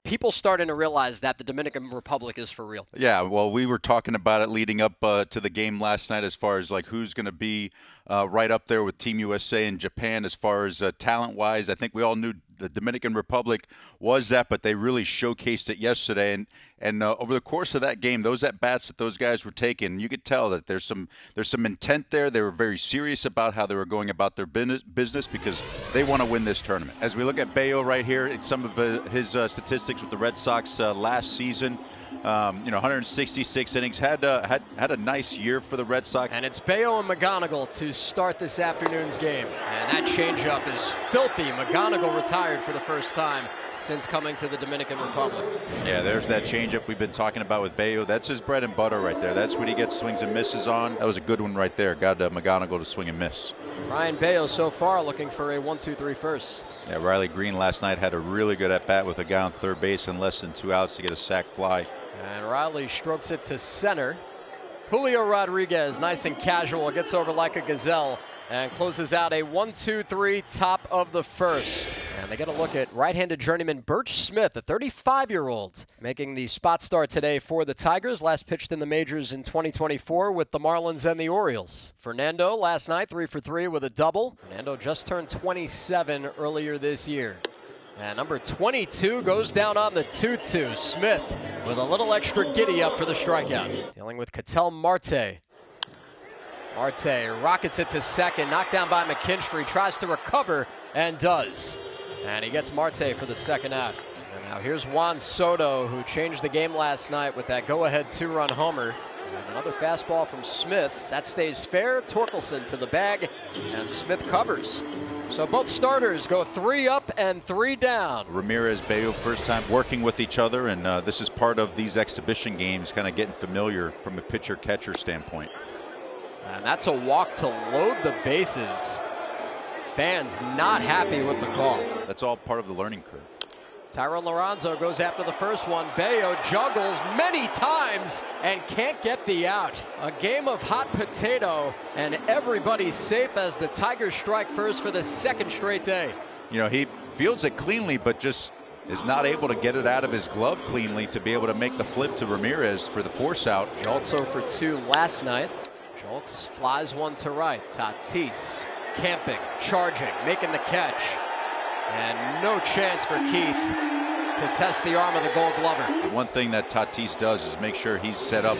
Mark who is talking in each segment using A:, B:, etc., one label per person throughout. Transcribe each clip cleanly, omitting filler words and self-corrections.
A: people starting to realize that the Dominican Republic is for real.
B: Yeah, well, we were talking about it leading up to the game last night as far as like who's going to be right up there with Team USA and Japan as far as talent-wise. I think we all knew the Dominican Republic was that, but they really showcased it yesterday. And over the course of that game, those at-bats that those guys were taking, you could tell that there's some intent there. They were very serious about how they were going about their business because they want to win this tournament. As we look at Bello right here, it's some of his statistics with the Red Sox last season. 166 innings, had a nice year for the Red Sox.
A: And it's Bello and McGonigal to start this afternoon's game. And that changeup is filthy. McGonigal retired for the first time since coming to the Dominican Republic.
B: Yeah, there's that changeup we've been talking about with Bello. That's his bread and butter right there. That's what he gets swings and misses on. That was a good one right there. Got McGonigal to swing and miss.
A: Ryan Bello so far looking for a 1-2-3 first.
B: Yeah, Riley Green last night had a really good at-bat with a guy on third base and less than 2 outs to get a sac fly.
A: And Riley strokes it to center. Julio Rodriguez, nice and casual, gets over like a gazelle and closes out a 1-2-3 top of the first. And they get a look at right-handed journeyman Birch Smith, a 35-year-old, making the spot start today for the Tigers. Last pitched in the majors in 2024 with the Marlins and the Orioles. Fernando last night 3 for 3 with a double. Fernando just turned 27 earlier this year. And number 22 goes down on the 2-2. Smith with a little extra giddy up for the strikeout. Dealing with Ketel Marte. Marte rockets it to second, knocked down by McKinstry, tries to recover and does. And he gets Marte for the second out. And now here's Juan Soto, who changed the game last night with that go-ahead 2-run homer. And another fastball from Smith. That stays fair. Torkelson to the bag, and Smith covers. So both starters go 3 up and 3 down.
B: Ramirez, Bello, first time working with each other, and this is part of these exhibition games, kind of getting familiar from a pitcher-catcher standpoint.
A: And that's a walk to load the bases. Fans not happy with the call.
B: That's all part of the learning curve.
A: Tyrone Lorenzo goes after the first one. Bello juggles many times and can't get the out. A game of hot potato, and everybody's safe as the Tigers strike first for the second straight day.
B: You know, he fields it cleanly, but just is not able to get it out of his glove cleanly to be able to make the flip to Ramirez for the force out.
A: Julks 0 for 2 last night. Julks flies one to right. Tatis camping, charging, making the catch. And no chance for Keith to test the arm of the Gold Glover.
B: The one thing that Tatis does is make sure he's set up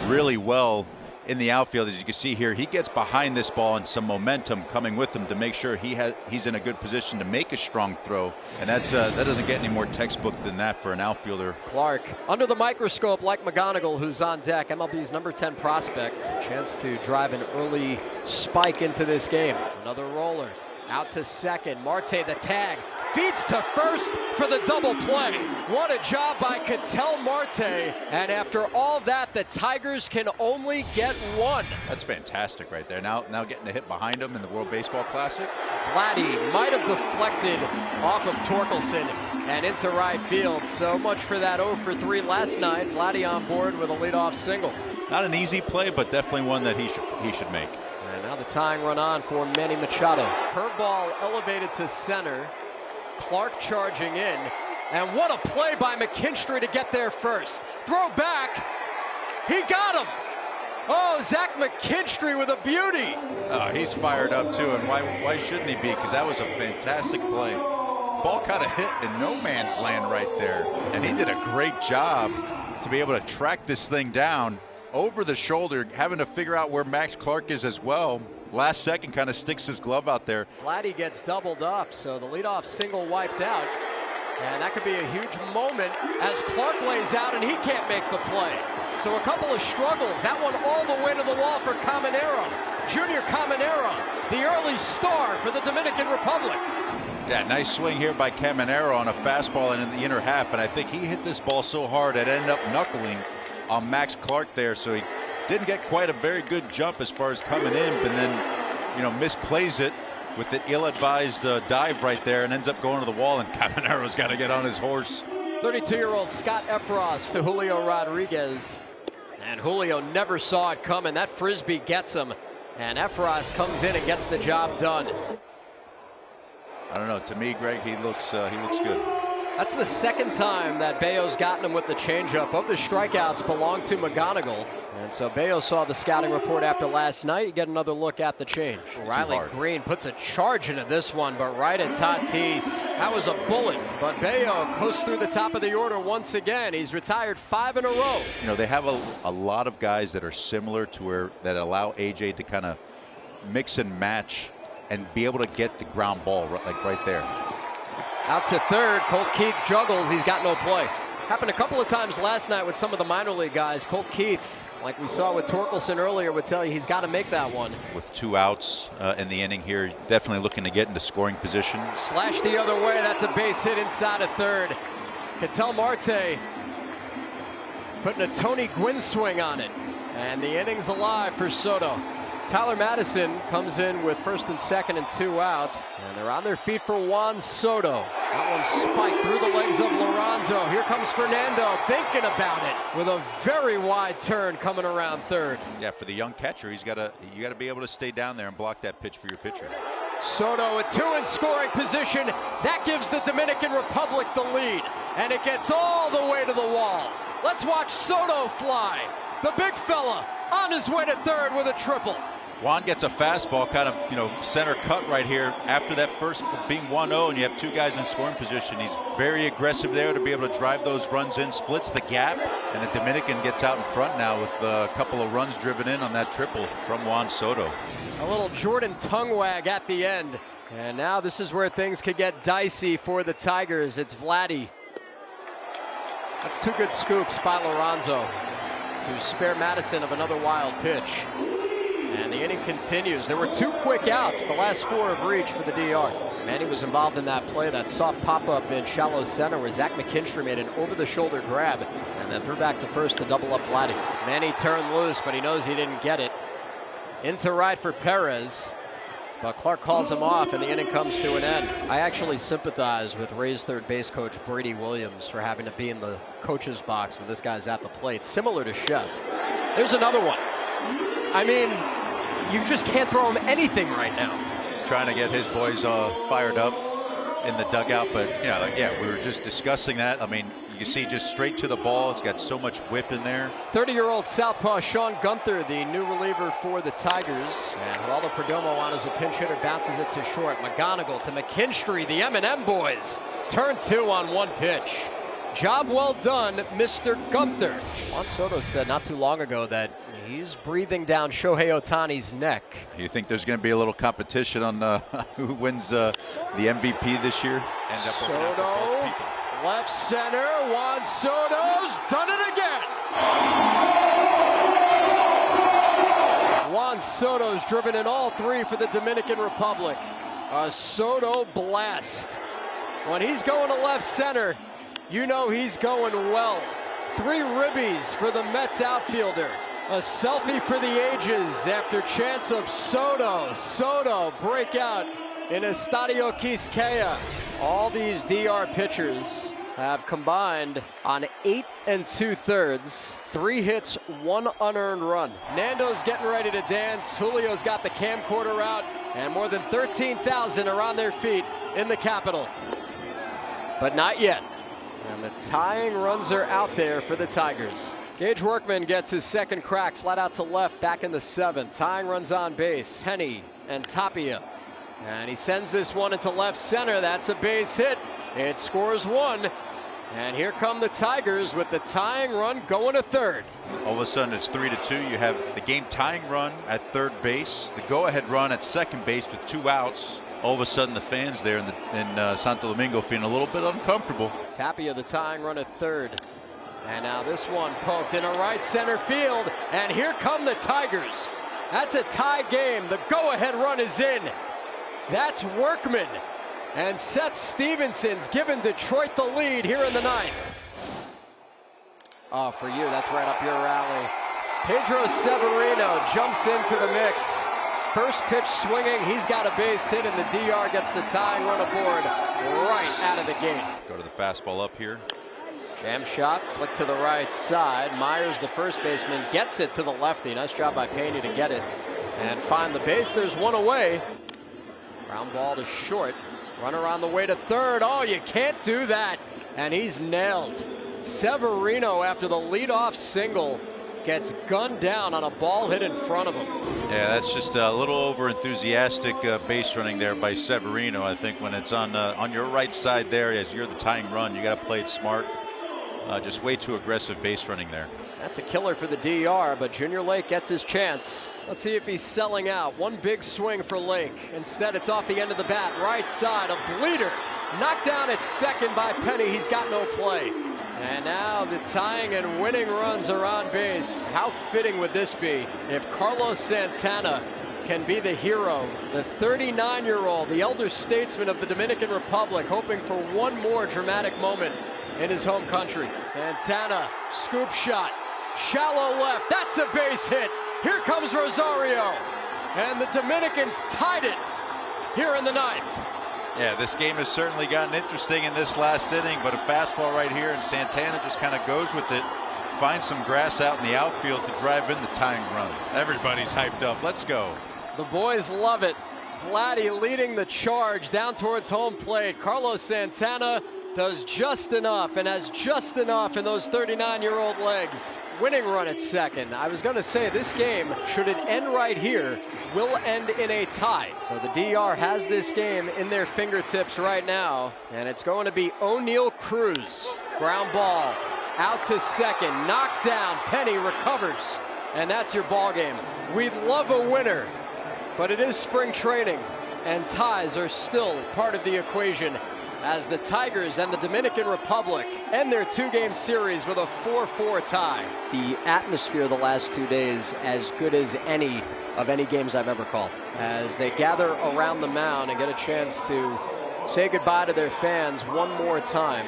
B: really well in the outfield. As you can see here, he gets behind this ball and some momentum coming with him to make sure he's in a good position to make a strong throw. And that doesn't get any more textbook than that for an outfielder.
A: Clark under the microscope like McGonigal, who's on deck. MLB's number 10 prospect. Chance to drive an early spike into this game. Another roller. Out to second. Marte the tag. Feeds to first for the double play. What a job by Ketel Marte. And after all that, the Tigers can only get one.
B: That's fantastic right there. Now getting a hit behind him in the World Baseball Classic.
A: Vladdy might have deflected off of Torkelson and into right field. So much for that 0 for 3 last night. Vladdy on board with a leadoff single.
B: Not an easy play, but definitely one that he should make.
A: And now the tying run on for Manny Machado. Curveball elevated to center. Clark charging in. And what a play by McKinstry to get there first. Throw back. He got him. Oh, Zach McKinstry with a beauty.
B: Oh, he's fired up too, and why shouldn't he be? Because that was a fantastic play. Ball kind of hit in no man's land right there. And he did a great job to be able to track this thing down over the shoulder, having to figure out where Max Clark is as well. Last second kind of sticks his glove out there.
A: Vladdy gets doubled up, so the leadoff single wiped out. And that could be a huge moment as Clark lays out and he can't make the play. So a couple of struggles. That one all the way to the wall for Caminero. Junior Caminero, the early star for the Dominican Republic.
B: Yeah, nice swing here by Caminero on a fastball and in the inner half. And I think he hit this ball so hard it ended up knuckling on Max Clark there. So he didn't get quite a very good jump as far as coming in, but then, misplays it with the ill-advised dive right there and ends up going to the wall, and Caminero's got to get on his horse.
A: 32-year-old Scott Efros to Julio Rodriguez. And Julio never saw it coming. That frisbee gets him, and Efros comes in and gets the job done.
B: I don't know. To me, Greg, he looks good.
A: That's the second time that Bayo's gotten him with the changeup. Of the strikeouts belong to McGonigal. And so Bayo saw the scouting report after last night. You get another look at the change. Riley Green puts a charge into this one, but right at Tatis. That was a bullet, but Bayo coasts through the top of the order once again. He's retired 5 in a row.
B: You know, they have a lot of guys that are similar to where that allow AJ to kind of mix and match and be able to get the ground ball right there.
A: Out to third, Colt Keith juggles. He's got no play. Happened a couple of times last night with some of the minor league guys. Colt Keith, like we saw with Torkelson earlier, would tell you he's got to make that one. With
B: 2 outs in the inning here, definitely looking to get into scoring position.
A: Slash the other way. That's a base hit inside of third. Ketel Marte putting a Tony Gwynn swing on it. And the inning's alive for Soto. Tyler Madison comes in with first and second and 2 outs. And they're on their feet for Juan Soto. That one spiked through the legs of Lorenzo. Here comes Fernando thinking about it with a very wide turn coming around third.
B: Yeah, for the young catcher, you got to be able to stay down there and block that pitch for your pitcher.
A: Soto at 2 in scoring position. That gives the Dominican Republic the lead. And it gets all the way to the wall. Let's watch Soto fly. The big fella on his way to third with a triple.
B: Juan gets a fastball, kind of, center cut right here after that first being 1-0, and you have 2 guys in scoring position. He's very aggressive there to be able to drive those runs in, splits the gap, and the Dominican gets out in front now with a couple of runs driven in on that triple from Juan Soto.
A: A little Jordan tongue wag at the end. And now this is where things could get dicey for the Tigers. It's Vladdy. That's 2 good scoops by Lorenzo to spare Madison of another wild pitch. And the inning continues. There were 2 quick outs. The last 4 have reached for the DR. Manny was involved in that play, that soft pop-up in shallow center where Zach McKinstry made an over-the-shoulder grab and then threw back to first to double up Vladdy. Manny turned loose, but he knows he didn't get it. Into right for Perez, but Clark calls him off and the inning comes to an end. I actually sympathize with Rays third base coach Brady Williams for having to be in the coach's box when this guy's at the plate, similar to Chef. There's another one. I mean, you just can't throw him anything right now.
B: Trying to get his boys fired up in the dugout, but we were just discussing that. I mean, you see just straight to the ball. It's got so much whip in there.
A: 30-year-old southpaw Sean Gunther, the new reliever for the Tigers. And Geraldo Perdomo on as a pinch hitter bounces it to short. McGonigal to McKinstry, the M&M boys. Turn 2 on 1 pitch. Job well done, Mr. Gunther. Juan Soto said not too long ago that he's breathing down Shohei Ohtani's neck.
B: You think there's going to be a little competition on who wins the MVP this year?
A: Soto, left center, Juan Soto's done it again. Juan Soto's driven in all 3 for the Dominican Republic. A Soto blast. When he's going to left center, you know he's going well. 3 ribbies for the Mets outfielder. A selfie for the ages after chance of Soto. Soto breakout in Estadio Quisqueya. All these DR pitchers have combined on 8 2/3, 3 hits, 1 unearned run. Nando's getting ready to dance. Julio's got the camcorder out, and more than 13,000 are on their feet in the capital. But not yet. And the tying runs are out there for the Tigers. Gage Workman gets his second crack, flat out to left, back in the 7th. Tying runs on base, Penny and Tapia. And he sends this one into left center. That's a base hit. It scores 1. And here come the Tigers with the tying run going to third.
B: All of a sudden it's 3-2. You have the game tying run at third base, the go-ahead run at second base with 2 outs. All of a sudden the fans there in Santo Domingo feeling a little bit uncomfortable.
A: Tapia the tying run at third. And now this one poked in a right center field. And here come the Tigers. That's a tie game. The go-ahead run is in. That's Workman. And Seth Stevenson's given Detroit the lead here in the 9th. Oh, for you, that's right up your alley. Pedro Severino jumps into the mix. First pitch swinging, he's got a base hit, and the DR gets the tying run aboard right out of the gate.
B: Go to the fastball up here.
A: Jam shot, flick to the right side. Myers, the first baseman, gets it to the lefty. Nice job by Pena to get it and find the base. There's 1 away. Ground ball to short. Runner on the way to third. Oh, you can't do that. and he's nailed. Severino, after the leadoff single, gets gunned down on a ball hit in front of him.
B: Yeah, that's just a little over enthusiastic base running there by Severino. I think when it's on your right side there, as you're the tying run, you got to play it smart. Just way too aggressive base running there.
A: That's a killer for the DR, but Junior Lake gets his chance. Let's see if he's selling out. One big swing for Lake. Instead, it's off the end of the bat, right side, a bleeder. Knocked down at second by Penny. He's got no play. And now the tying and winning runs are on base. How fitting would this be if Carlos Santana can be the hero, the 39-year-old, the elder statesman of the Dominican Republic, hoping for one more dramatic moment in his home country. Santana, scoop shot, shallow left, that's a base hit. Here comes Rosario, and the Dominicans tied it here in the ninth.
B: Yeah, this game has certainly gotten interesting in this last inning, but a fastball right here, and Santana just kind of goes with it, finds some grass out in the outfield to drive in the tying run. Everybody's hyped up. Let's go.
A: The boys love it. Vladdy leading the charge down towards home plate. Carlos Santana does just enough and has just enough in those 39-year-old legs. Winning run at second. I was going to say this game, should it end right here, will end in a tie. So the DR has this game in their fingertips right now, and it's going to be O'Neal Cruz. Ground ball out to second, knocked down, Penny recovers, and that's your ball game. We'd love a winner, but it is spring training, and ties are still part of the equation as the Tigers and the Dominican Republic end their two-game series with a 4-4 tie. The atmosphere the last 2 days as good as any of any games I've ever called, as they gather around the mound and get a chance to say goodbye to their fans one more time.